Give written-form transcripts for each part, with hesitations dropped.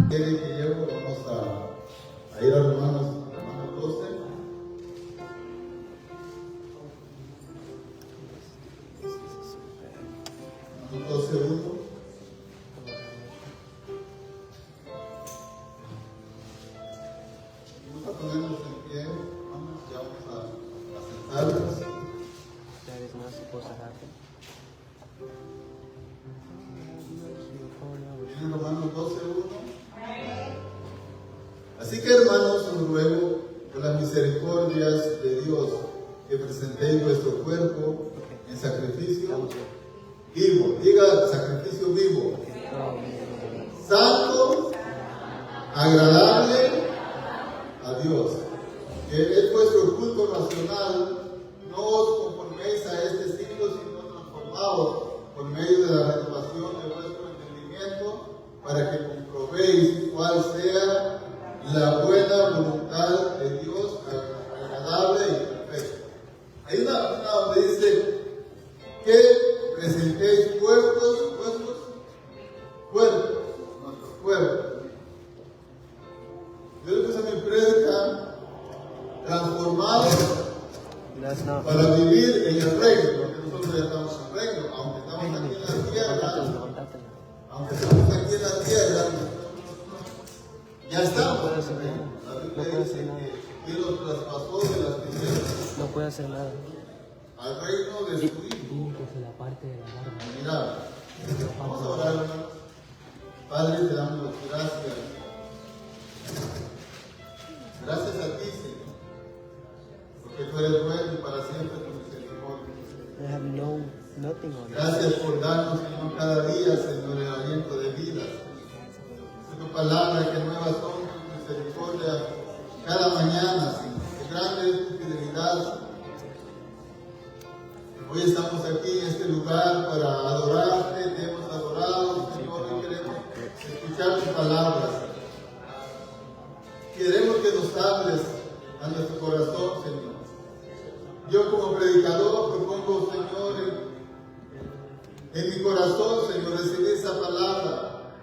¿Quiere que llevo? Vamos a ir a Romanos 12. Romanos 12, 1. Vamos a ponernos en pie. Vamos, ya vamos a sentarnos. That is not supposed to happen. En Romanos 12, 1. Así que, hermanos, os ruego por las misericordias de Dios que presentéis vuestro cuerpo en sacrificio vivo. Diga sacrificio vivo. Santo, agradable a Dios. Que es vuestro culto racional. No os conforméis a este siglo, sino transformados por medio de la renovación de vuestro entendimiento, para que comprobéis cuál sea la buena voluntad de Dios, agradable y perfecta. Hay una donde dice que presentéis vuestros cuerpos, nuestros cuerpos. Yo le puse mi prédica, transformados para vivir en el reino, porque nosotros ya estamos en el reino, aunque estamos aquí en la tierra, ya estamos. La Biblia dice que Él los traspasó de las tinieblas. No puede hacer nada. Al reino de su Hijo. La parte de la barba. Mira, vamos a orar, hermano. Padre, te damos gracias. Gracias a ti, Señor. Porque tú eres bueno y para siempre tu misericordia. I have nothing on it. Gracias por darnos, Señor, cada día, Señor, el aliento de vida. Es tu palabra que nuevas son tu misericordia cada mañana, Señor. Que grande es tu fidelidad. Hoy estamos aquí en este lugar para adorarte, te hemos adorado, Señor, y queremos escuchar tu palabra. Queremos que nos hables a nuestro corazón, Señor. Yo como predicador propongo, Señor, en mi corazón, Señor, recibir esa palabra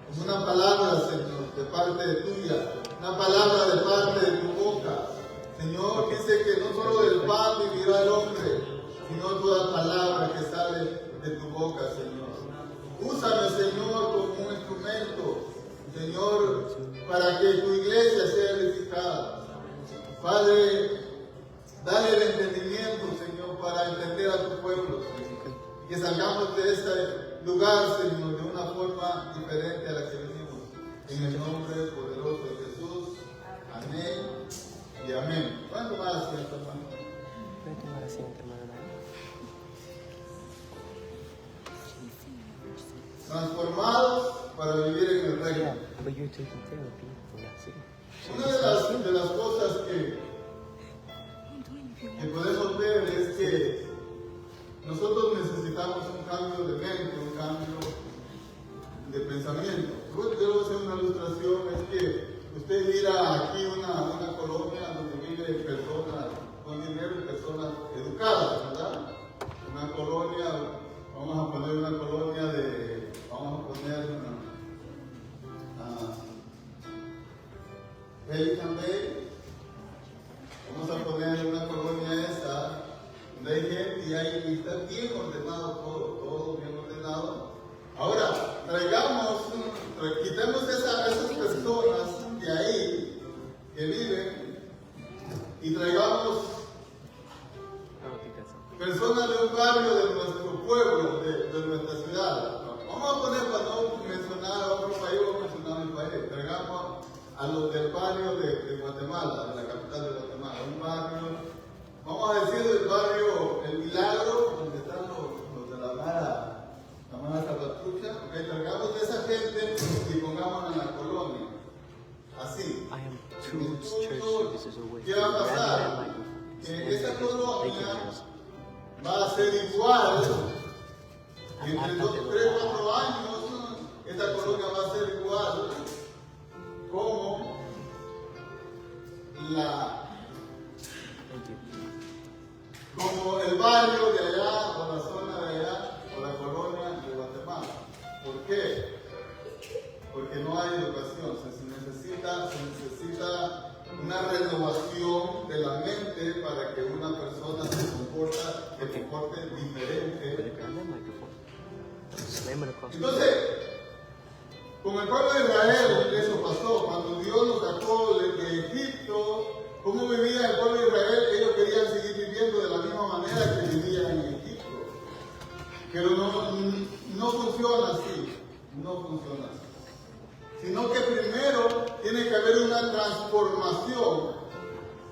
como una palabra, Señor, de parte tuya, una palabra de parte de tu boca. Señor, dice que no solo del pan vivirá el hombre, sino toda palabra que sale de tu boca, Señor. Úsame, Señor, como un instrumento, Señor, para que tu iglesia sea edificada. Padre, dale el entendimiento, Señor, para entender a tu pueblo, Señor. Y que salgamos de este lugar, Señor, de una forma diferente a la que venimos. En el nombre poderoso de Jesús. Amén y amén. ¿Cuánto más, asiento, hermano? Puede tomar asiento, hermano. Transformados para vivir en el reino. But you're taking care of people, that's it. Una de las cosas que podemos ver es que nosotros necesitamos un cambio de mente, un cambio de pensamiento. Yo le voy a hacer una ilustración, es que usted mira aquí una colonia donde viven personas con dinero y personas educadas, ¿verdad? Una colonia, vamos a poner una colonia Pelican Bay. Vamos a poner una colonia esa, donde hay gente y ahí está bien ordenado todo bien ordenado. Ahora, quitemos esas personas de ahí que viven y traigamos personas de un barrio de nuestro pueblo, de nuestra ciudad. Vamos a poner, para no mencionar a otro país, vamos a mencionar mi país. Traigamos a los del barrio de Guatemala, de la capital de Guatemala, un barrio, vamos a decir el barrio El Milagro, donde están los de la Mara Salvatrucha. Okay, traigamos de esa gente y pongámonos en la colonia. Así. ¿Qué va a pasar? Que esa colonia va a ser igual. Entre 2, 3, 4 años, esta colonia va a ser igual como el barrio de allá, o la zona de allá, o la colonia de Guatemala. ¿Por qué? Porque no hay educación, se renovación de la mente para que una persona se comporte diferente. Entonces, con el pueblo de Israel eso pasó. Cuando Dios los sacó de Egipto, ¿cómo vivía el pueblo de Israel? Ellos querían seguir viviendo de la misma manera que vivían en Egipto. Pero no funciona así. No funciona así. Sino que primero tiene que haber una transformación.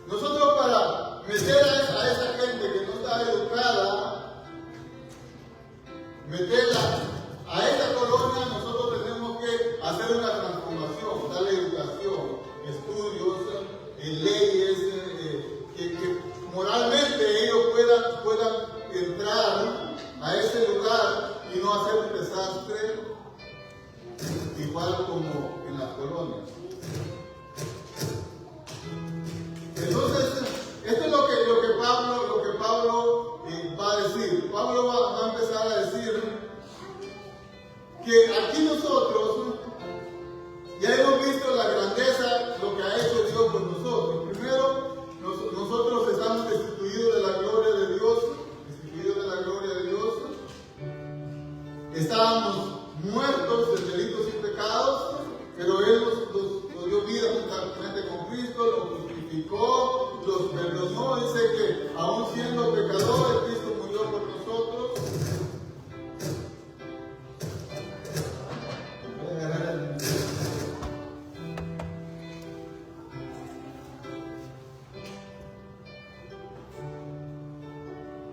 Nosotros para meter a esa gente que no está educada, meterla a esta colonia, nosotros tenemos que hacer una transformación, darle educación, estudios, leyes, que moralmente ellos puedan entrar a ese lugar y no hacer un desastre igual como en las colonias. Entonces, esto es lo que Pablo va a decir. Pablo va a empezar a decir que aquí nosotros ya hemos visto la grandeza, lo que ha hecho Dios por nosotros. Primero, nosotros estamos destituidos de la gloria de Dios, Estábamos muertos en delitos y pecados, pero Él nos dio vida juntamente con Cristo, nos justificó, los perdonó. Dice que aún siendo pecadores, Cristo murió por nosotros.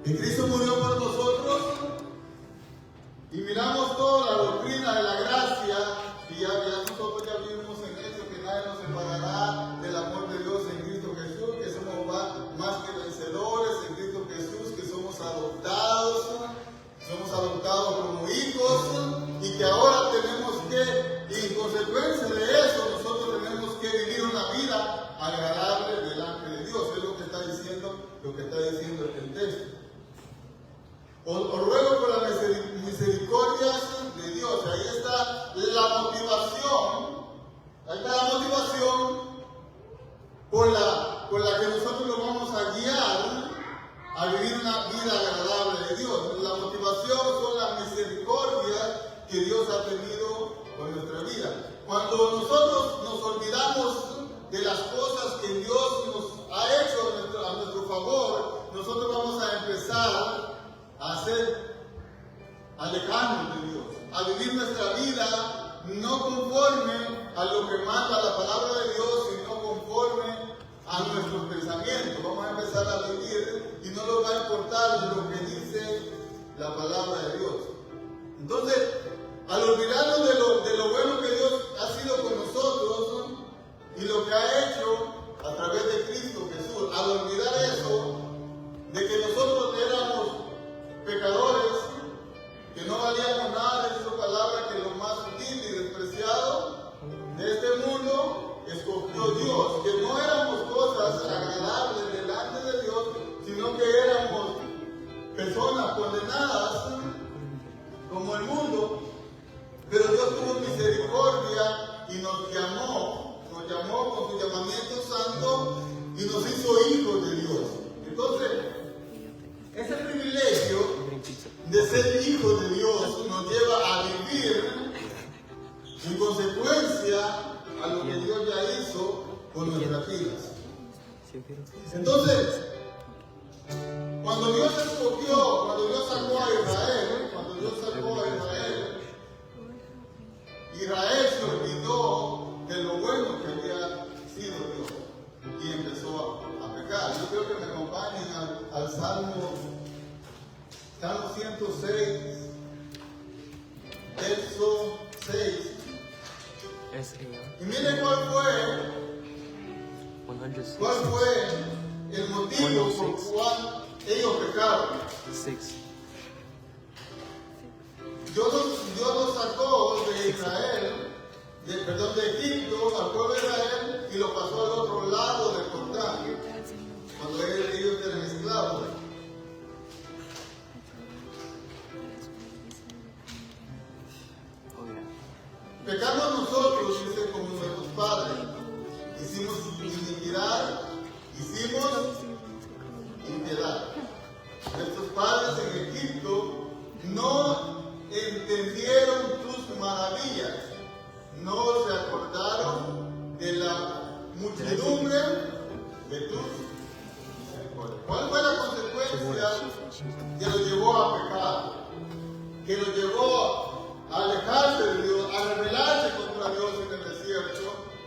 Y Cristo murió por nosotros. Y miramos toda la doctrina de la gracia, y ya nosotros ya vivimos en eso, que nadie nos separará del amor de Dios en Cristo Jesús, que somos más que vencedores en Cristo Jesús, que somos adoptados como hijos, y que ahora tenemos que, y en consecuencia de eso, nosotros tenemos que vivir una vida agradable delante de Dios. Es lo que está diciendo el texto. Os ruego por las misericordias de Dios. Ahí está la motivación. Ahí está la motivación por la que nosotros nos vamos a guiar a vivir una vida agradable de Dios. La motivación son las misericordias que Dios ha tenido con nuestra vida. Cuando nosotros nos olvidamos de las cosas que Dios nos ha hecho a nuestro favor, nosotros vamos a empezar a ser alejarnos de Dios, a vivir nuestra vida no conforme a lo que manda la palabra de Dios, sino conforme a nuestros pensamientos. Vamos a empezar a vivir y no nos va a importar lo que dice la palabra de Dios. Entonces, al olvidarnos de lo bueno que Dios ha sido con nosotros y lo que ha hecho a través de Cristo Jesús, al olvidar eso, de que nosotros éramos pecadores, que no valíamos nada, en su palabra, que lo más vil y despreciado de este mundo escogió Dios, que no éramos cosas agradables delante de Dios, sino que éramos personas condenadas como el mundo, pero Dios tuvo misericordia y nos llamó con su llamamiento santo y nos hizo hijos de Dios. Entonces, ese privilegio de ser hijos de Dios nos lleva a vivir en consecuencia a lo que Dios ya hizo con nuestras vidas. Entonces, cuando Dios escogió, cuando Dios sacó a Israel, Israel se olvidó de lo bueno que había sido Dios y empezó a pecar. Yo creo que me acompañen al Salmo 106, verso 6. Y miren cuál fue el motivo por cual ellos pecaron. 6. Dios los sacó de Israel, de Egipto, al pueblo de Israel, y lo pasó al otro lado del Jordán, cuando ellos eran esclavos. Pecamos nosotros, dice, como nuestros padres, hicimos iniquidad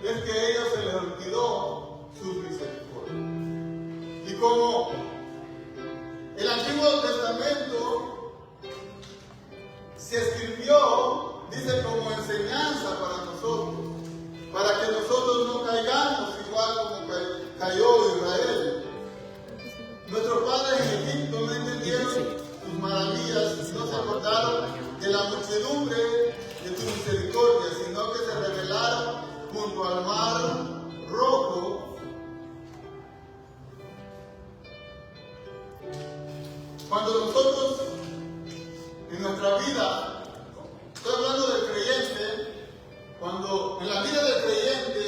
es que a ellos se les olvidó sus misericordias. Y como el Antiguo Testamento se escribió, dice, como enseñanza para nosotros, para que nosotros no caigamos igual como cayó Israel. Nuestros padres en Egipto no entendieron tus maravillas y no se acordaron de la muchedumbre de tu misericordia, sino que se rebelaron junto al mar rojo. Cuando nosotros en nuestra vida, estoy hablando del creyente, cuando en la vida del creyente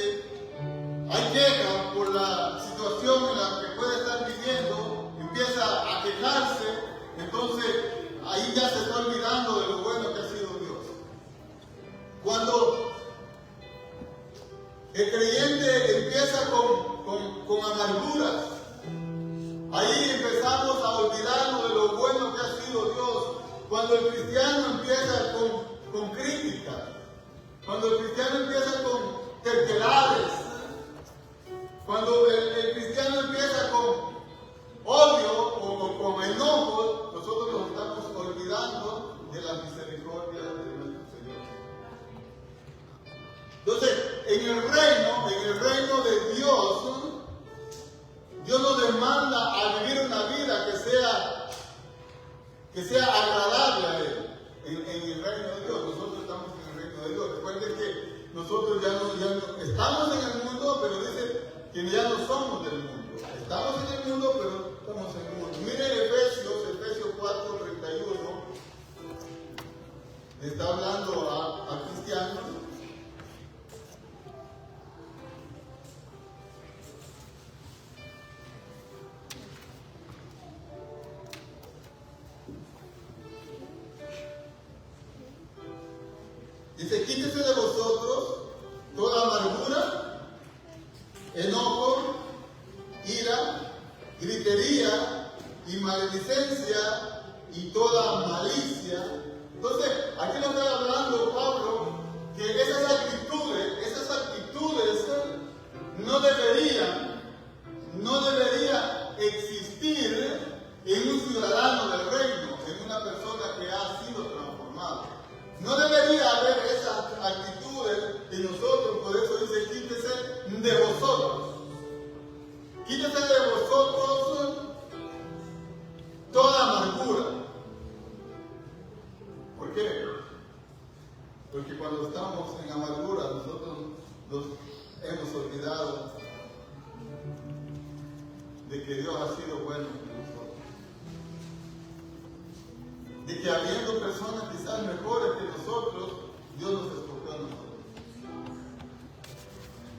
hay queja por la situación en la que puede estar viviendo, empieza a quejarse, entonces ahí ya se está olvidando de lo bueno que ha sido Dios. Cuando el creyente empieza con amarguras, ahí empezamos a olvidarnos de lo bueno que ha sido Dios. Cuando el cristiano empieza con críticas, cuando el cristiano empieza con terquedades, cuando el cristiano empieza con odio o con enojo, nosotros nos estamos olvidando de la misericordia de nuestro Señor. Entonces, en el reino de Dios, Dios nos demanda a vivir una vida que sea agradable a Él. En el reino de Dios, nosotros estamos en el reino de Dios. Recuerden que nosotros ya no estamos en el mundo, pero dice que ya no somos del mundo. Estamos en el mundo, pero estamos en el mundo. Miren Efesios 4:31. Está hablando a cristianos. Dice, quítese de vosotros toda amargura, enojo, ira, gritería y maledicencia y toda malicia. Entonces, aquí nos está hablando Pablo que esas actitudes no deberían existir en un ciudadano del reino, en una persona que ha sido transformada. No debería haber esas actitudes en nosotros, por eso dice, quítese de vosotros. Quítese de vosotros toda amargura. ¿Por qué? Porque cuando estamos en amargura, nosotros nos hemos olvidado de que Dios ha sido bueno con nosotros. De que habiendo personas quizás mejores que nosotros, Dios nos escogió a nosotros.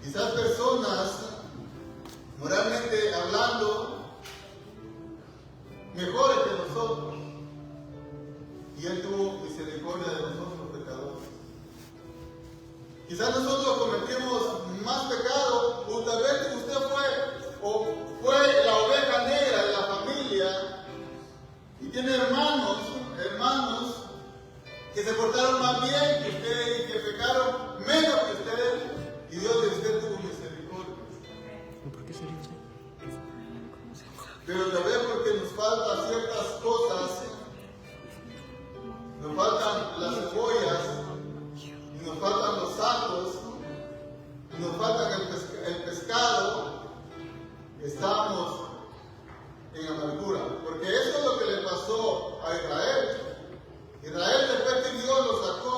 Quizás personas, moralmente hablando, mejores que nosotros, y Él tuvo misericordia de nosotros pecadores. Quizás nosotros cometimos más pecado, tal vez usted fue la oveja negra de la familia y tiene hermanos que se portaron más bien que usted y que pecaron menos que usted, y Dios de usted tuvo misericordia. ¿Por qué sería usted? Pero tal vez porque nos faltan ciertas cosas, nos faltan las cebollas, y nos faltan los ajos, y nos falta el pescado, estamos en amargura. Porque eso es lo que le pasó a Israel. Israel, después que Dios lo sacó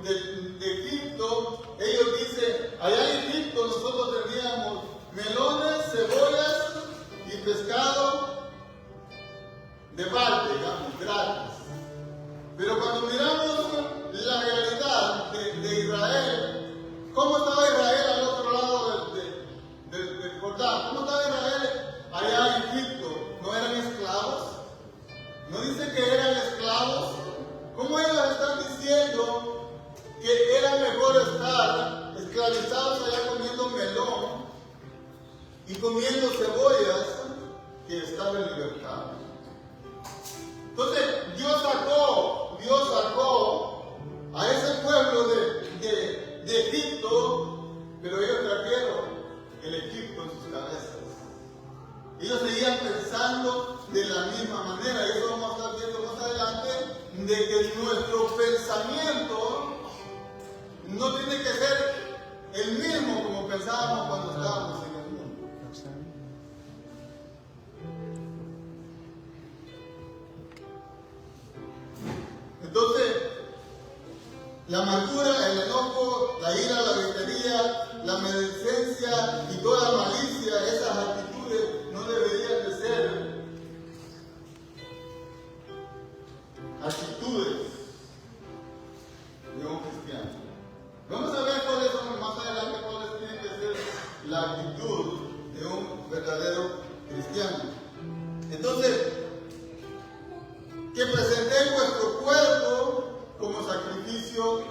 de Egipto, ellos dicen, allá en Egipto nosotros teníamos melones, cebollas y pescado de parte, digamos, gratis. Pero cuando miramos la realidad de Israel, ¿cómo estaba Israel al otro lado del Jordán? ¿Cómo estaba Israel allá en Egipto? ¿No eran esclavos? ¿No dice que eran esclavos? ¿Cómo ellos están diciendo que era mejor estar esclavizados allá comiendo melón y comiendo cebollas que estar en libertad? Entonces, Dios sacó a ese pueblo de Egipto, pero ellos pensábamos cuando estábamos en el mundo. Entonces, la amargura, el enojo, la ira, la gritería, la maledicencia y toda malicia, esas actitudes no deberían de ser actitudes de un cristiano. Vamos a ver cuáles son más adelante, cuáles tienen que ser la actitud de un verdadero cristiano. Entonces, que presentéis vuestro cuerpo como sacrificio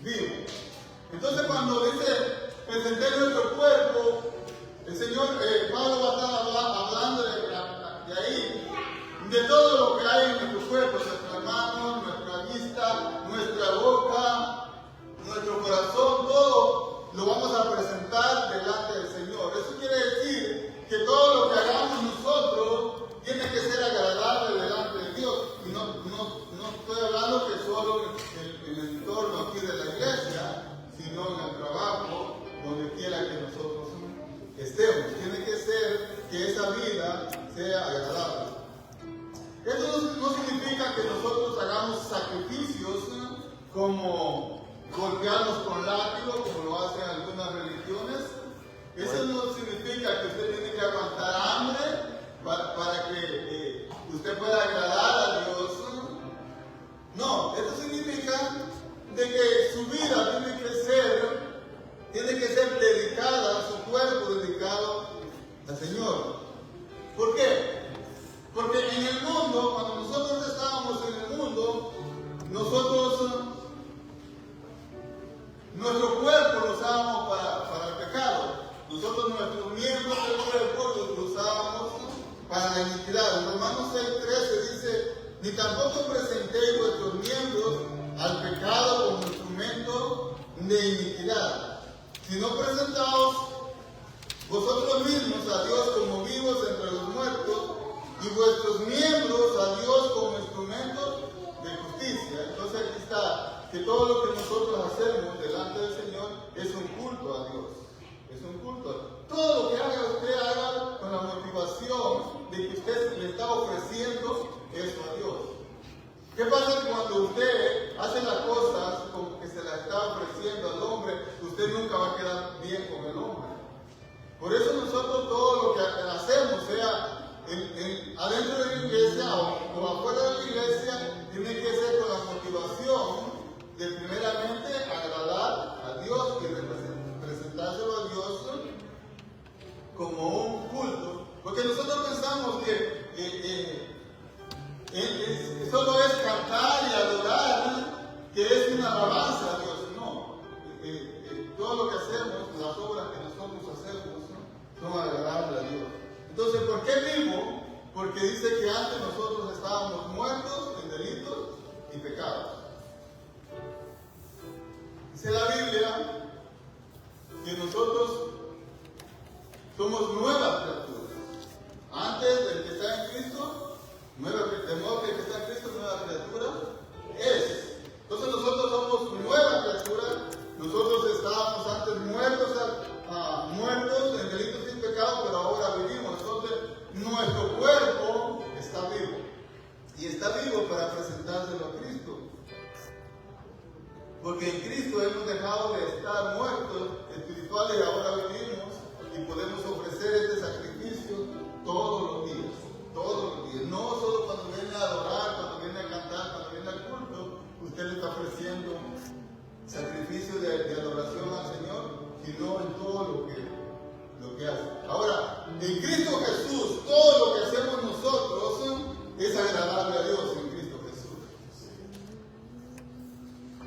vivo. Entonces, cuando dice presentéis nuestro cuerpo, el Señor, Pablo va a estar hablando de ahí, de todo lo que hay en nuestro cuerpo, nuestras manos, nuestra vista, nuestra boca, nuestro corazón, todo lo vamos a presentar delante del Señor. Eso quiere decir que todo lo que hagamos nosotros tiene que ser agradable delante de Dios. Y no estoy hablando que solo en el entorno aquí de la iglesia, sino en el trabajo, donde quiera que nosotros estemos. Tiene que ser que esa vida sea agradable. Eso no significa que nosotros hagamos sacrificios como golpearnos con látigo, como lo hacen algunas religiones. Eso no significa que usted tiene que aguantar hambre para que usted pueda agradar a Dios. No, eso significa de que su vida tiene que ser dedicada, su cuerpo dedicado al Señor. ¿Por qué? Porque en el mundo, cuando nosotros estábamos en el mundo, nuestro cuerpo lo usábamos para el pecado. Nosotros nuestros miembros del cuerpo los usábamos para la iniquidad. En Romanos 6:13 dice, ni tampoco presentéis vuestros miembros al pecado como instrumento de iniquidad, sino presentaos vosotros mismos a Dios como vivos entre los muertos y vuestros miembros a Dios como instrumentos de justicia. Entonces aquí está, que todo lo que nosotros hacemos delante del Señor es un culto a Dios. Es un culto. Todo lo que haga usted, haga con la motivación de que usted le está ofreciendo eso a Dios. ¿Qué pasa cuando usted hace las cosas como que se las está ofreciendo al hombre? Usted nunca va a quedar bien con el hombre. Por eso nosotros todo lo que hacemos, sea adentro de la iglesia o afuera de la iglesia, tiene que ser con la motivación de primeramente agradar a Dios y presentárselo a Dios como un culto. Porque nosotros pensamos que solo es cantar y adorar, que es una alabanza a Dios. No, todo lo que hacemos, las obras que nosotros hacemos, son agradables a Dios. Entonces, ¿por qué vivo? Porque dice que antes nosotros estábamos muertos en delitos y pecados. Dice la Biblia que nosotros somos nuevas criaturas. Antes del que está en Cristo, de modo que el que está en Cristo, nueva criatura es. Entonces nosotros somos nuevas criaturas. Nosotros estábamos antes muertos en delitos y pecados, pero ahora vivimos. Entonces nuestro cuerpo está vivo. Y está vivo para presentárselo a Cristo. Porque en Cristo hemos dejado de estar muertos espirituales y ahora vivimos y podemos ofrecer este sacrificio todos los días. Todos los días. No solo cuando viene a adorar, cuando viene a cantar, cuando viene al culto, usted le está ofreciendo sacrificio de adoración al Señor, sino en todo lo que hace. Ahora, en Cristo Jesús, todo lo que hacemos nosotros es agradable a Dios en Cristo Jesús.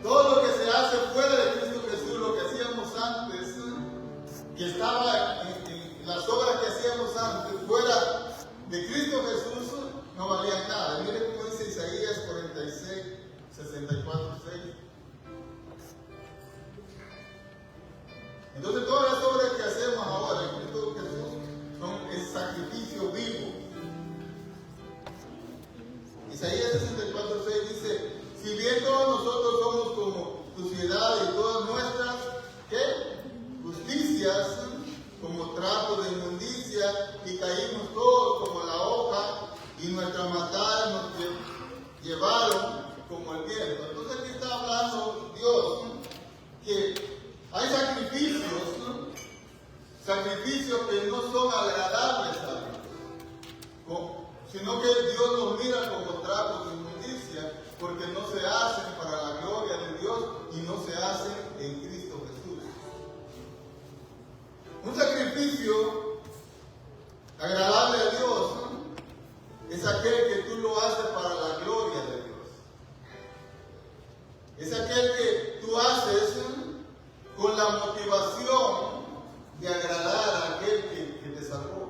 Todo lo que se hace fuera de Cristo Jesús, lo que hacíamos antes, que estaba en las obras que hacíamos antes, fuera de Cristo Jesús, no valían nada. Mire cómo dice Isaías 46, 64, 6. Entonces todas las obras que hacemos ahora en Cristo Jesús son el sacrificio vivo. Isaías 64, 6 dice, si bien todos nosotros somos como suciedad y todas nuestras justicias como trapos de inmundicia y caímos todos como la hoja y nuestras matadas nos llevaron como el viento. Entonces aquí está hablando Dios, ¿no?, que hay sacrificios, ¿no?, sacrificios que no son agradables a Dios, sino que Dios los mira como trapos de inmundicia, porque no se hacen para la gloria de Dios y no se hacen en Cristo Jesús. Un sacrificio agradable a Dios, ¿no?, es aquel que tú lo haces para la gloria de Dios. Es aquel que tú haces, ¿no?, con la motivación de agradar a aquel que te salvó.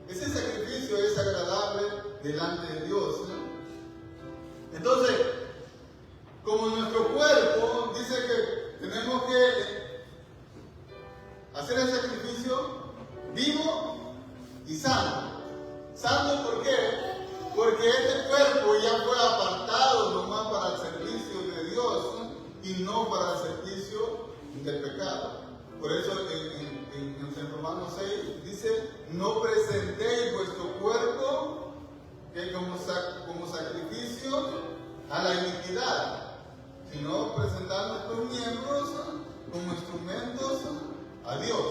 Ese sacrificio es agradable delante de Dios, ¿no? Entonces, como nuestro cuerpo dice que tenemos que hacer el sacrificio vivo y sano. ¿Sano por qué? Porque este cuerpo ya fue apartado nomás para el servicio de Dios, ¿no?, y no para el servicio del pecado. Por eso en Romanos 6 dice: no presentéis vuestro cuerpo como sacrificio a la iniquidad, sino presentar nuestros miembros como instrumentos a Dios.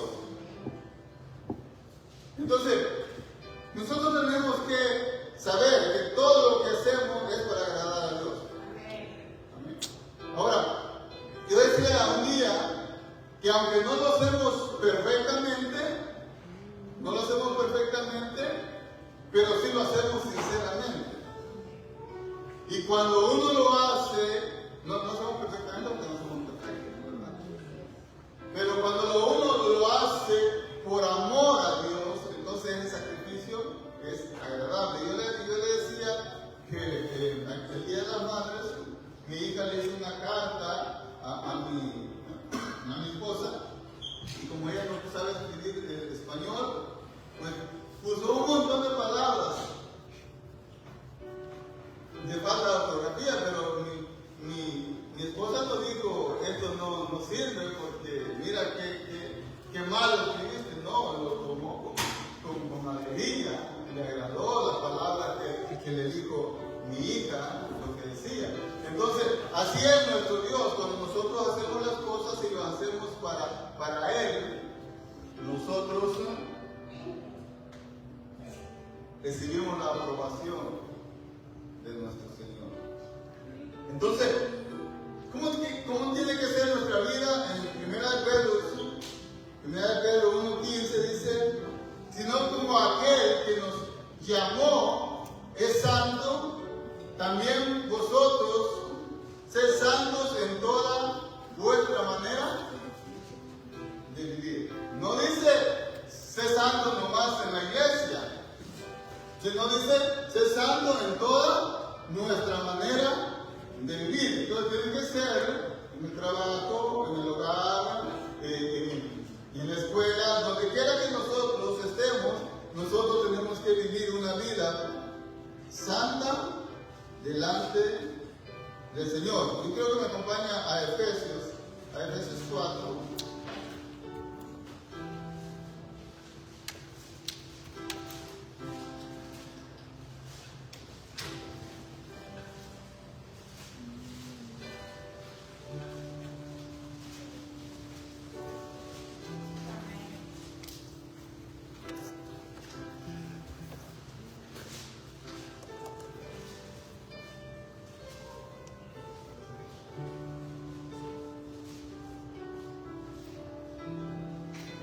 Entonces, nosotros tenemos que saber que todo lo que hacemos es para agradar a Dios. Amén. Ahora, yo decía un día que aunque no lo hacemos perfectamente, pero sí lo hacemos sinceramente. Y cuando uno lo hace, no hacemos perfectamente porque no somos perfectos, ¿verdad? Pero cuando uno lo hace por amor a Dios, entonces ese sacrificio es agradable. Yo le decía que el Día de las Madres, mi hija le hizo una carta a mi esposa, y como ella no sabe escribir español, pues puso un montón de palabras de falta de ortografía, pero mi esposa nos dijo: esto no sirve porque mira qué mal lo escribiste. No, lo tomó con alegría, le agradó las palabras que le dijo mi hija, lo que decía. Entonces, así es nuestro Dios. Cuando nosotros hacemos las cosas y las hacemos para Él, nosotros recibimos la aprobación de nuestro Señor. Entonces, ¿cómo tiene que ser nuestra vida? En 1 Pedro 1:15 dice: sino como aquel que nos llamó es santo, también vosotros sed santos en toda vuestra manera de vivir. No dice sed santo nomás en la iglesia, sino dice sed santo en toda nuestra manera de vivir. Entonces tiene que ser en el trabajo, en el hogar, en la escuela, donde quiera que nosotros estemos, nosotros tenemos que vivir una vida santa delante del Señor. Yo quiero que me acompañe a Efesios 4.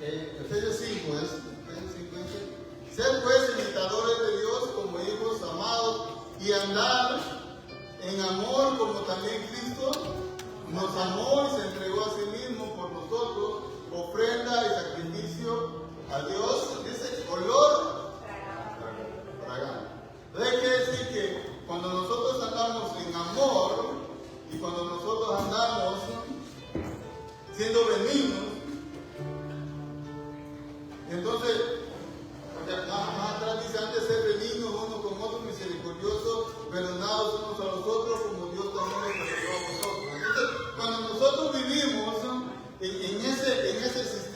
Efesios 5 dice: sed pues imitadores de Dios como hijos amados, y andad en amor como también Cristo nos amó y se entregó a sí mismo por nosotros, ofrenda y sacrificio a Dios. Dice olor fragante. Entonces quiere decir que cuando nosotros andamos en amor y cuando nosotros andamos siendo benignos, entonces, porque más atrás dice: antes ser benignos uno con otro, misericordiosos, perdonados unos a los otros, como Dios también los perdonó a vosotros. Entonces, cuando nosotros vivimos en ese sistema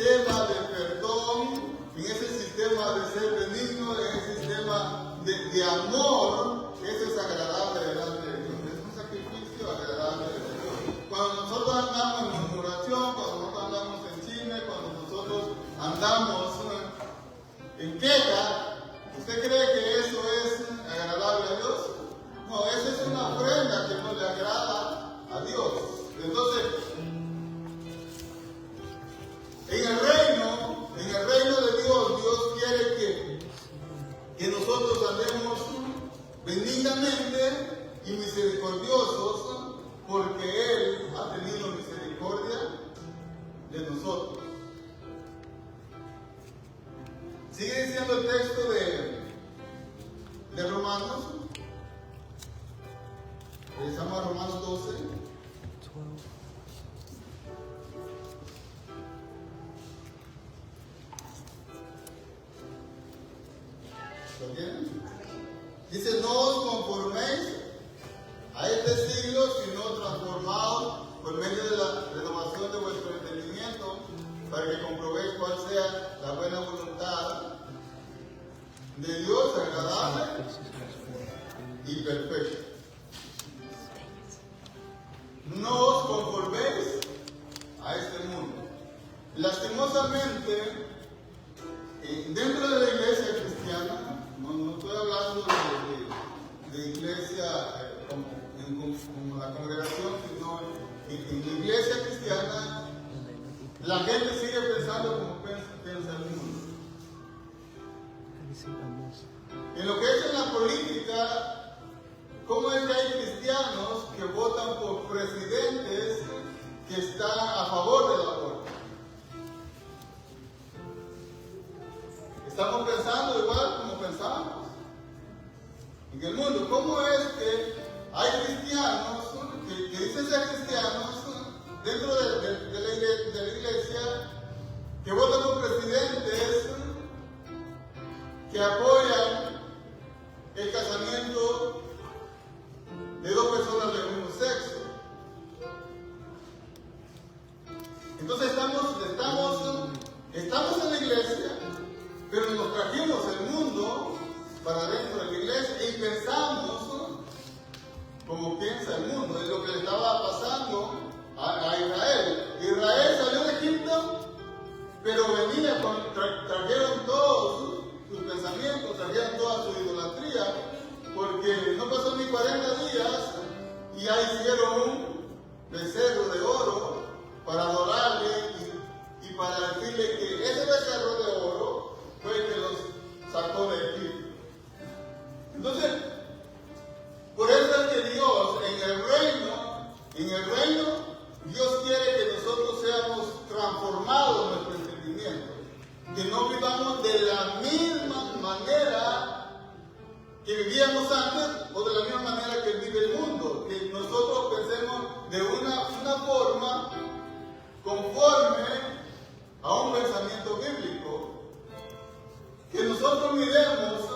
amor, eso es agradable delante de Dios. Es un sacrificio agradable delante de Dios. Cuando nosotros andamos en murmuración, cuando nosotros andamos en chisme, cuando nosotros andamos en queja, ¿usted cree que eso es agradable a Dios? No, esa es una ofrenda que no le agrada a Dios. Entonces, en el reino de Dios, Dios quiere que nosotros andemos benignamente y misericordiosos, porque Él ha tenido misericordia de nosotros. Sigue diciendo el texto de Romanos. Regresamos a Romanos 12. 12. ¿Lo tienen? Dice, no os conforméis a este siglo, sino transformaos por medio de la renovación de vuestro entendimiento, para que comprobéis cuál sea la buena voluntad de Dios, agradable y perfecta. No os conforméis a este mundo. Lastimosamente, dentro de la iglesia cristiana, no estoy hablando de iglesia como la congregación, sino en la iglesia cristiana, la gente sigue pensando como piensa el mundo. En lo que es en la política, ¿cómo es que hay cristianos que votan por presidentes que están a favor del aborto? Estamos pensando igual como pensamos en el mundo. ¿Cómo es que hay cristianos que dicen ser cristianos dentro de la iglesia que votan por presidentes que apoyan el casamiento de dos personas del mismo sexo? Entonces estamos en la iglesia, pero nos trajimos el mundo para dentro de la iglesia y pensamos como piensa el mundo. Es lo que le estaba pasando a Israel. Israel salió de Egipto, pero trajeron todos sus pensamientos, trajeron toda su idolatría, porque no pasó ni 40 días y ya hicieron un becerro de oro para adorarle y para decirle que ese becerro de oro fue el que los sacó de Egipto. Entonces, por eso es que Dios en el reino, Dios quiere que nosotros seamos transformados en nuestro entendimiento, que no vivamos de la misma manera que vivíamos antes o de la misma manera que vive el mundo, que nosotros pensemos de una forma conforme a un pensamiento bíblico, que nosotros miremos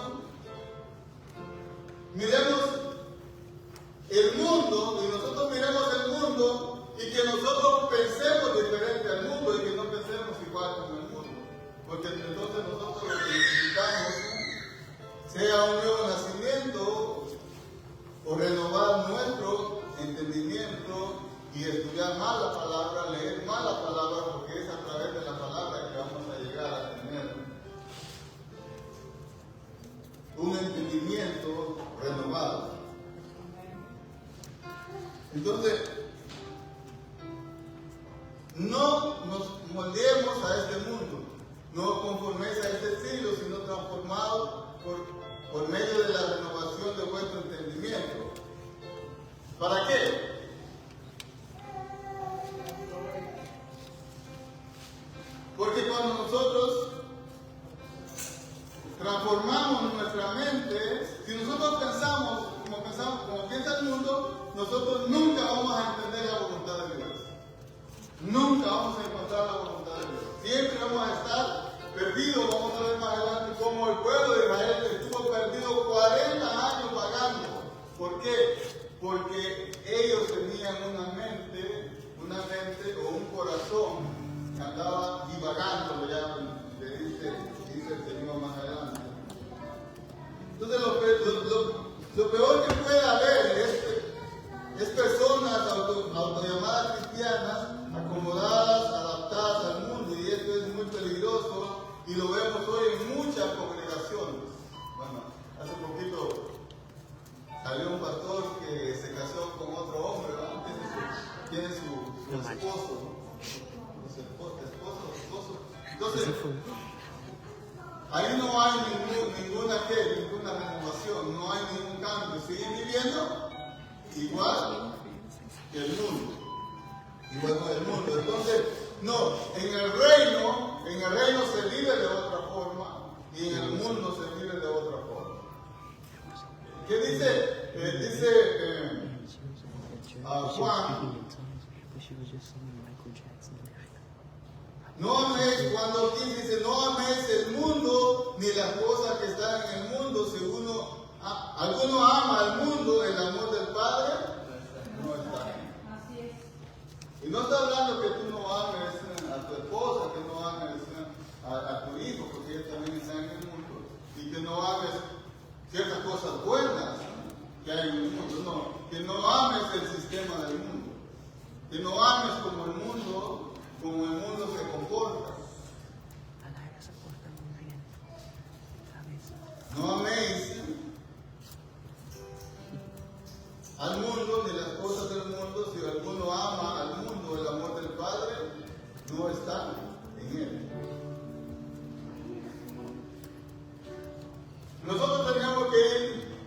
el mundo, y nosotros miremos el mundo y que nosotros pensemos diferente al mundo y que no pensemos igual con el mundo, porque entonces nosotros lo que necesitamos sea un nuevo nacimiento o renovar nuestro entendimiento y estudiar más la palabra, leer más la palabra, porque es a través de la palabra que vamos a llegar a tener un entendimiento renovado. Entonces, no nos moldeemos a este mundo, no conforméis a este siglo, sino transformados por medio de la renovación de vuestro entendimiento. ¿Para qué? Porque cuando nosotros transformamos nuestra mente, si nosotros pensamos como piensa el mundo, nosotros nunca vamos a entender la voluntad de Dios. Nunca vamos a encontrar la voluntad de Dios. Siempre vamos a estar perdidos. Vamos a ver más adelante cómo el pueblo de Israel estuvo perdido 40 años vagando. ¿Por qué? Porque ellos tenían una mente o un corazón que andaba divagando, ya le dice el Señor más adelante. Entonces lo Lo peor que puede haber es personas autollamadas cristianas, acomodadas, adaptadas al mundo, y esto es muy peligroso, y lo vemos hoy en muchas congregaciones. Bueno, hace poquito salió un pastor que se casó con otro hombre, ¿verdad? Tiene su esposo, ¿no? Su esposo. Entonces, ahí no hay ninguna renovación, no hay ningún cambio. Siguen viviendo igual que el mundo. Entonces, no, en el reino se vive de otra forma y en el mundo se vive de otra forma. ¿Qué dice? Juan. No améis, cuando aquí dice, no améis el mundo ni las cosas que están en el mundo. Si alguno ama al mundo, el amor del Padre no está en él. Y no está hablando que tú no ames a tu esposa, que no ames a tu hijo, porque ellos también están en el mundo, y que no ames ciertas cosas buenas que hay en el mundo, no, que no ames el sistema del mundo, que no ames como el mundo se comporta. No améis al mundo ni las cosas del mundo. Si alguno ama al mundo, el amor del Padre no está en él. Nosotros tenemos que ir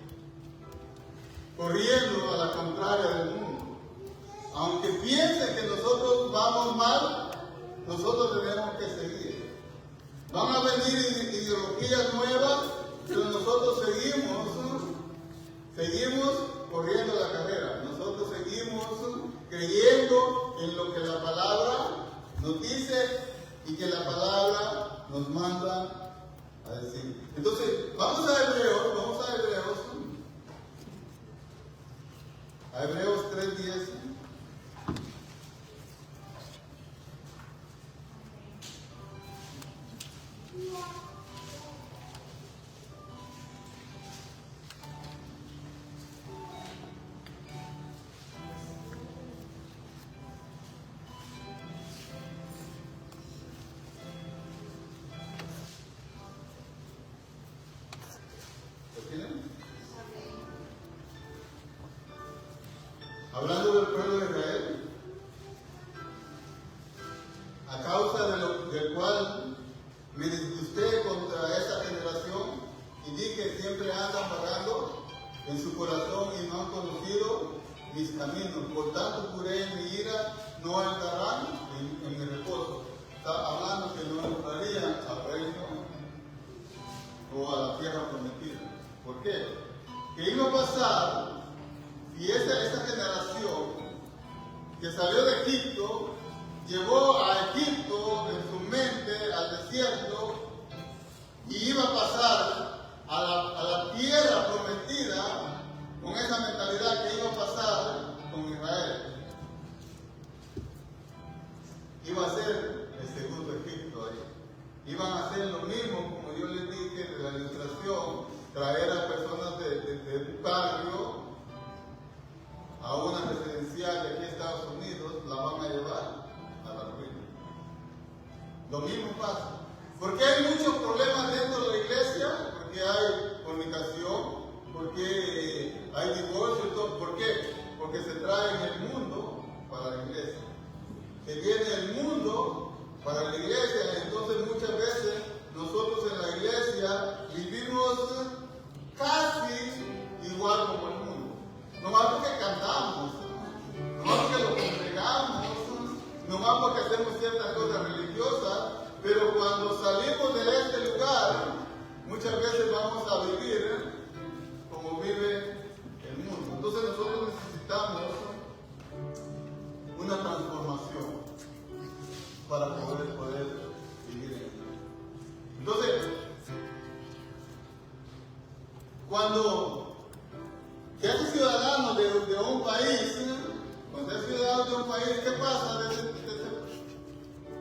corriendo a la contraria del mundo. Aunque piensen que nosotros vamos mal, nosotros tenemos que seguir. Van a venir ideologías nuevas, pero nosotros seguimos corriendo la carrera. Nosotros seguimos creyendo en lo que la palabra nos dice y que la palabra nos manda a decir. Entonces, vamos a Hebreos 3:10. Hablando del pueblo de Israel, a causa del cual me disgusté contra esa generación y di que siempre andan vagando en su corazón y no han conocido mis caminos. Por tanto juré en mi ira, no entrarán en mi reposo. Está hablando que no entrarían al reino o a la tierra prometida. ¿Por qué? ¿Qué iba a pasar si esa generación que salió de Egipto llevó a Egipto en su mente al desierto y iba a pasar a la tierra prometida con esa mentalidad que iba a pasar con Israel? Iba a ser el segundo Egipto ahí. Iban a hacer lo mismo, como yo les dije de la ilustración, traer a personas de un barrio a una residencial de aquí en Estados Unidos, la van a llevar a la ruina. Lo mismo pasa. ¿Por qué hay muchos problemas dentro de la iglesia? Porque hay fornicación, porque hay divorcio y todo. ¿Por qué? Porque se trae el mundo para la iglesia. Se viene el mundo para la iglesia, entonces muchas veces nosotros en la iglesia vivimos casi igual como el mundo. No más porque cantamos, no más porque lo congregamos, no más porque hacemos ciertas cosas religiosas, pero cuando salimos de este lugar, muchas veces vamos a vivir como vive el mundo. Entonces nosotros necesitamos una transformación para poder vivir en esto. Entonces, cuando te haces ciudadano de un país, cuando te haces ciudadano de un país, ¿qué pasa?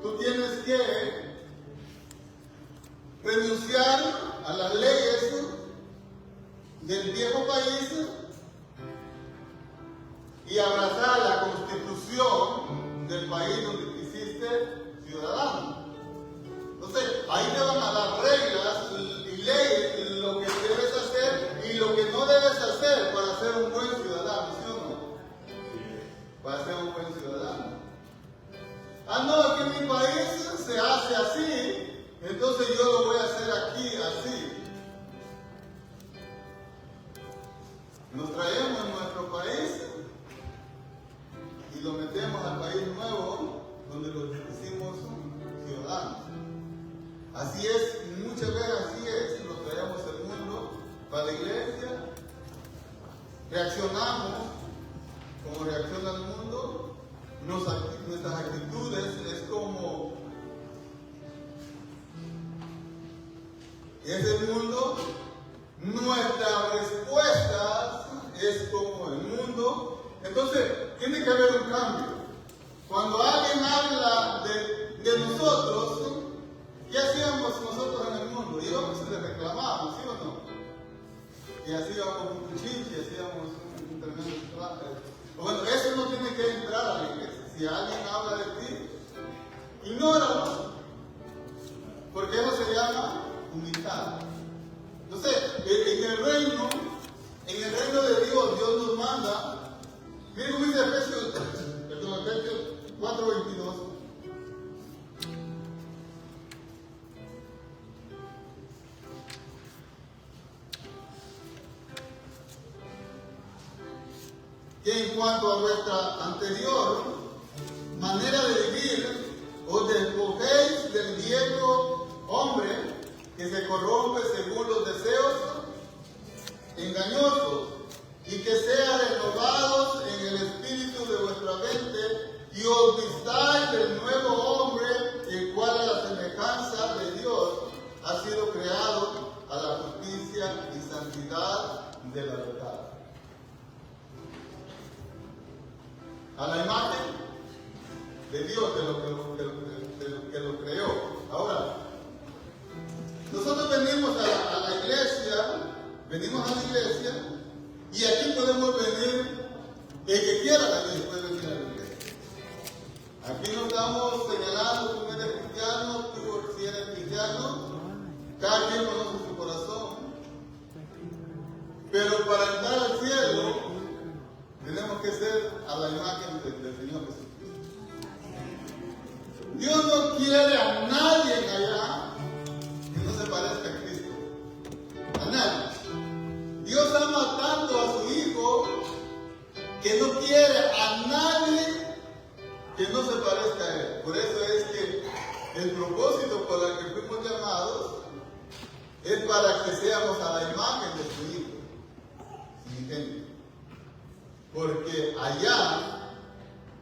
Tú tienes que renunciar a las leyes del viejo país y abrazar la constitución del país donde te hiciste ciudadano. Entonces, ahí te van a dar reglas y leyes, lo que debes hacer y lo que no debes hacer para ser un buen ciudadano, ¿sí o no? Para ser un buen ciudadano. Ah, no, que en mi país se hace así, entonces yo lo voy a hacer aquí así. Nos traemos en nuestro país y lo metemos al país nuevo donde los hicimos ciudadanos. Así es, muchas veces así es, nos traemos el mundo para la iglesia, reaccionamos como reacciona el mundo, nuestras actitudes es como es el mundo, nuestras respuestas es como el mundo. Entonces, tiene que haber un cambio. Cuando alguien habla de nosotros, ¿qué hacíamos nosotros en el mundo? Íbamos y le reclamábamos, ¿sí o no? Y hacíamos un cuchillo, y hacíamos un tremendo traje. Bueno, eso no tiene que entrar a la iglesia. Si alguien habla de ti, ignóralo. Porque eso se llama humildad. Entonces, en el reino de Dios, Dios nos manda. Miren cómo dice Efesios 4:22. Que en cuanto a vuestra anterior manera de vivir, os despojéis del viejo hombre que se corrompe según los deseos engañosos, y que sea renovados en el espíritu de vuestra mente, y os vistáis del nuevo hombre, el cual a la semejanza de Dios ha sido creado a la justicia y santidad de la verdad. A la imagen de Dios, de lo que lo creó. Ahora, nosotros venimos a la iglesia, y aquí podemos venir, el que quiera también puede venir a la iglesia. Aquí no estamos señalando tú eres cristiano, tú si eres cristiano, cada quien conoce su corazón. Pero para entrar al cielo, tenemos que ser a la imagen del Señor Jesucristo. Dios no quiere a nadie allá que no se parezca a Cristo. A nadie. Dios ama tanto a su Hijo que no quiere a nadie que no se parezca a Él. Por eso es que el propósito por el que fuimos llamados es para que seamos a la imagen de su Hijo. ¿Sí, gente? Porque allá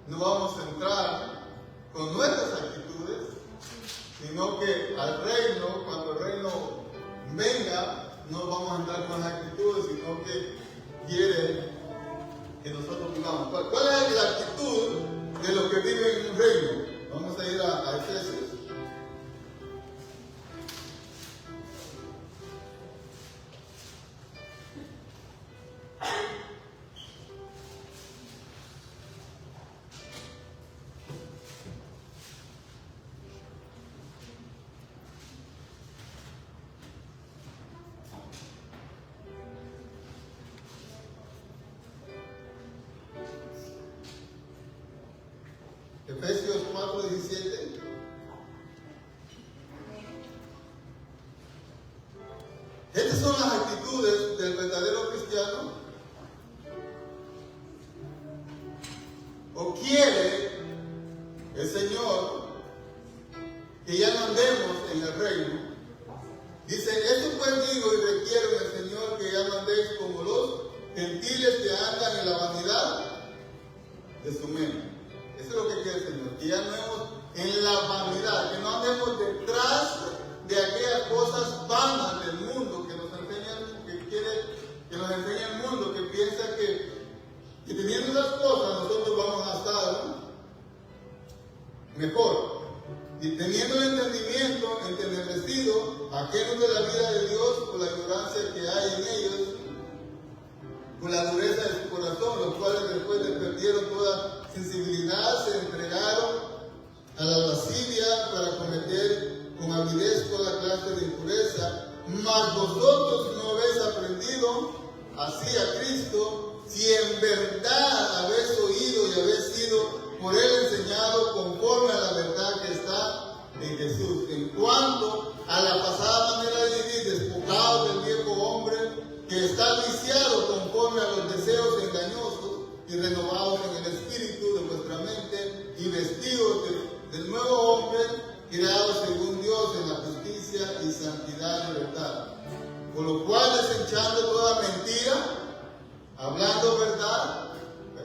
no vamos a entrar con nuestras actitudes, sino que al reino, cuando el reino venga, no vamos a entrar con las actitudes, sino que quiere que nosotros vivamos. ¿Cuál es la actitud de los que viven en un reino? Vamos a ir a Efesios. Efesios 4:17. Estas son las actitudes del verdadero cristiano. ¿O quiere el Señor que ya no andemos en el reino? Dice, esto pues digo y requiero en el Señor que ya no andéis como los gentiles que andan en la vanidad de su mente. Eso es lo que quiere el Señor, que ya andemos en la vanidad, que no andemos detrás de aquellas cosas vanas del mundo que nos enseñan, que nos enseña el mundo, que piensa que teniendo esas cosas nosotros vamos a estar mejor. Y teniendo el entendimiento entenebrecido, ajenos de la vida de Dios por la ignorancia que hay en ellos, con la dureza de su corazón, los cuales después de perdieron toda sensibilidad, se entregaron a la lascivia para cometer con avidez toda clase de impureza. Mas vosotros no habéis aprendido así a Cristo, si en verdad habéis oído y habéis sido por él enseñado conforme a la verdad que está en Jesús. En cuanto a la pasada manera de vivir, despojados del viejo hombre que está viciado conforme a los deseos engañosos, y renovados en el espíritu de vuestra mente, y vestidos del nuevo hombre, creado según Dios en la justicia y santidad y verdad. Por lo cual, desechando toda mentira, hablando verdad,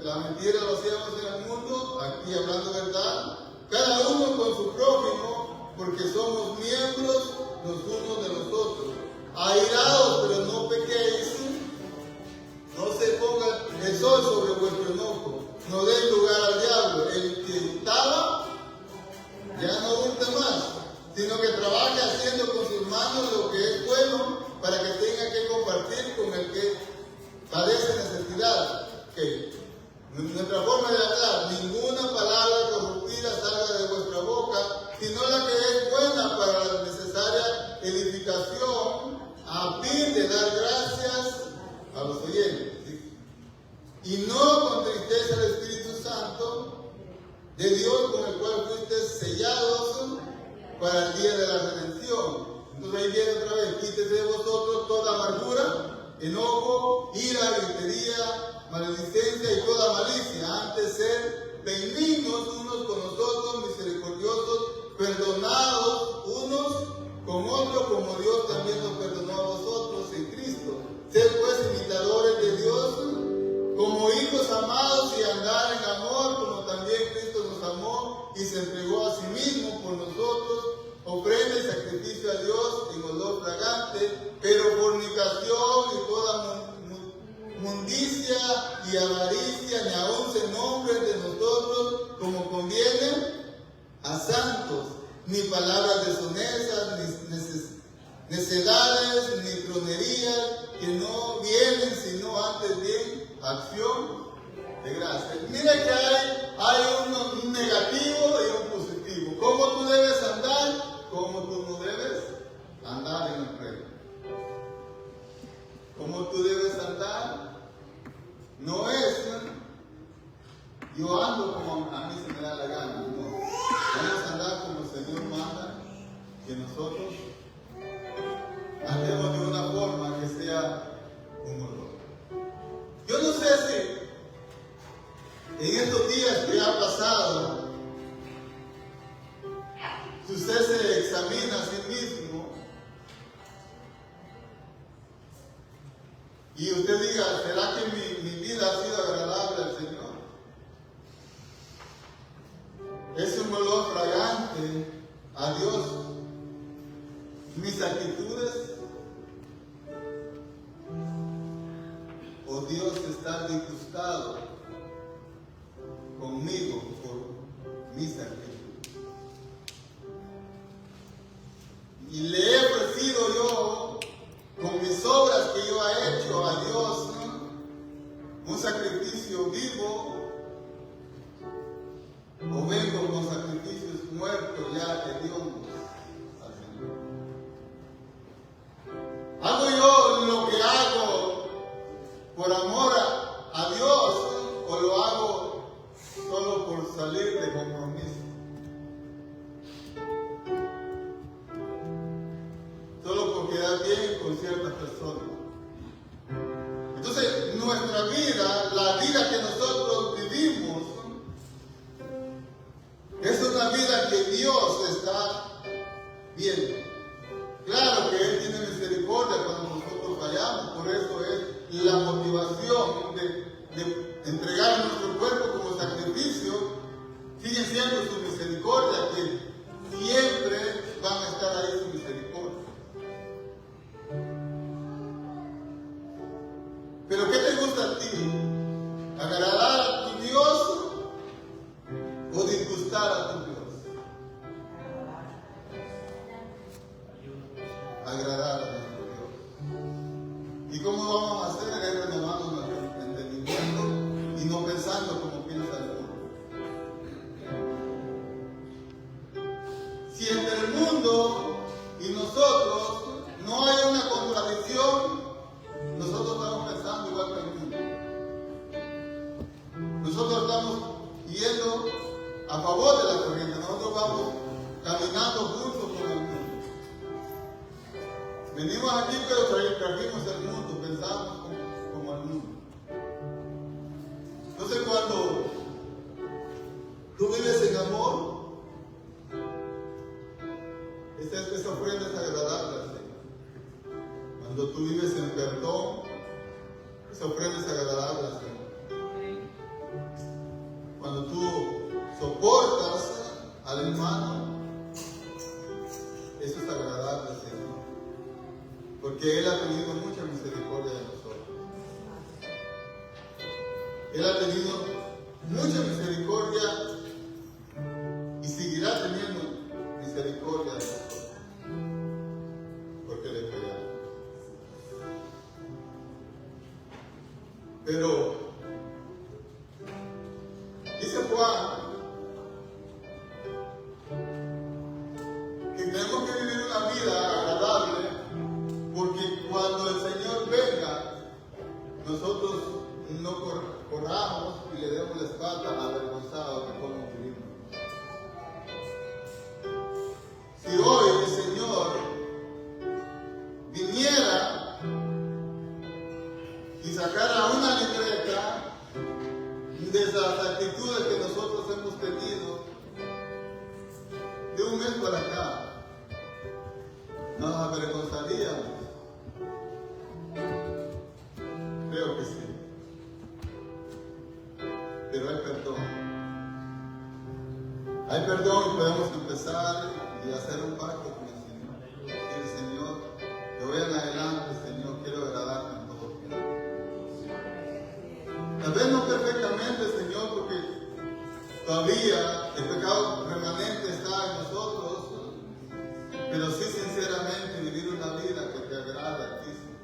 la mentira lo hacíamos en el mundo, aquí hablando verdad, cada uno con su prójimo, porque somos miembros los unos de los otros. Airados, pero no pequéis, no se ponga el sol sobre vuestro enojo, no deis lugar al diablo. El que hurtaba, ya no hurte más, sino que trabaje haciendo con sus manos lo que es bueno, para que tenga que compartir con el que padece necesidad. Nuestra forma de hablar, ninguna palabra corruptiva salga de vuestra boca, sino la que es buena para la necesaria edificación, a fin de dar gracias a los oyentes. ¿Sí? Y no con tristeza el Espíritu Santo de Dios, con el cual fuiste sellados para el día de la redención. Entonces ahí viene otra vez: quítese de vosotros toda amargura, enojo, ira, gritería, maledicencia y toda malicia. Antes ser benignos unos con los otros, misericordiosos, perdonados unos con otros, como Dios también nos perdonó a vosotros en Cristo. Sed pues imitadores de Dios como hijos amados, y andar en amor, como también Cristo nos amó y se entregó a sí mismo por nosotros, ofrenda y sacrificio a Dios en olor fragante. Pero fornicación y toda mundicia y avaricia ni aun se nombren de nosotros como conviene a santos, ni palabras deshonestas, ni necedades, ni tronerías, que no vienen sino antes bien acción de gracias. Mira que hay un negativo y un positivo. ¿Cómo tú debes andar? ¿Cómo tú no debes andar en el reino? ¿Cómo tú debes andar? No es yo ando como a mí se me da la gana, no. Vamos a andar como el Señor manda que nosotros andemos de una forma que sea un honor. Yo no sé si en estos días que ha pasado, si usted se examina a sí mismo y usted diga: ¿será que mi vida ha sido agradable al Señor? ¿Es un olor fragante a Dios mis actitudes? ¿O Dios está disgustado conmigo por mis actitudes? Y le he ofrecido yo, con mis obras que yo he hecho a Dios, un sacrificio vivo, o vengo con sacrificios muertos ya hediondos al Señor. ¿Hago yo lo que hago por amor a Dios, o lo hago solo por salir de compromiso? Solo por quedar bien con ciertas personas. Entonces, nuestra vida, la vida que nosotros vivimos, es una vida que Dios está viendo. Claro que Él tiene misericordia cuando nosotros fallamos, por eso es la motivación de entregar nuestro cuerpo como sacrificio. Sigue siendo su misericordia, que siempre van a estar ahí su misericordia. Pero ¿qué te gusta a ti? ¿Agradar a tu Dios o disgustar a tu Dios? Agradar a nuestro Dios. ¿Y cómo vamos a hacer? Es renovando nuestra Venimos aquí, pero trajimos el mundo, pensamos como el mundo. Entonces, cuando tú vives en amor, esa ofrenda es agradable al Señor. Cuando tú vives en perdón, esa ofrenda es agradable al Señor. Cuando tú soportas al hermano, eso es agradable al Señor. Porque Él ha tenido mucha misericordia de nosotros. Él ha tenido mucha misericordia y seguirá teniendo misericordia de nosotros. Porque le fallamos. Pero dice Juan que tenemos que vivir una vida agradable, porque cuando el Señor venga, nosotros no corramos y le demos la espalda avergonzados de cómo vivimos. Si hoy el Señor viniera y sacara una libreta de esas actitudes que nosotros hemos tenido de un mes para acá, nos avergonzaríamos. Creo que sí. Pero hay perdón. Hay perdón y podemos empezar y hacer un pacto con el Señor. Decir, Señor, de hoy en adelante, Señor, quiero agradarte en todo tiempo. Tal vez no perfectamente, Señor, porque todavía el pecado remanente está en nosotros, pero sí sinceramente vivir una vida que te agrade a ti, Señor.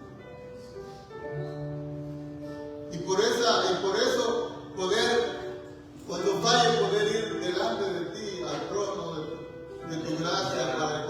Y por eso poder, cuando falle, poder ir delante de ti al trono de tu gracia para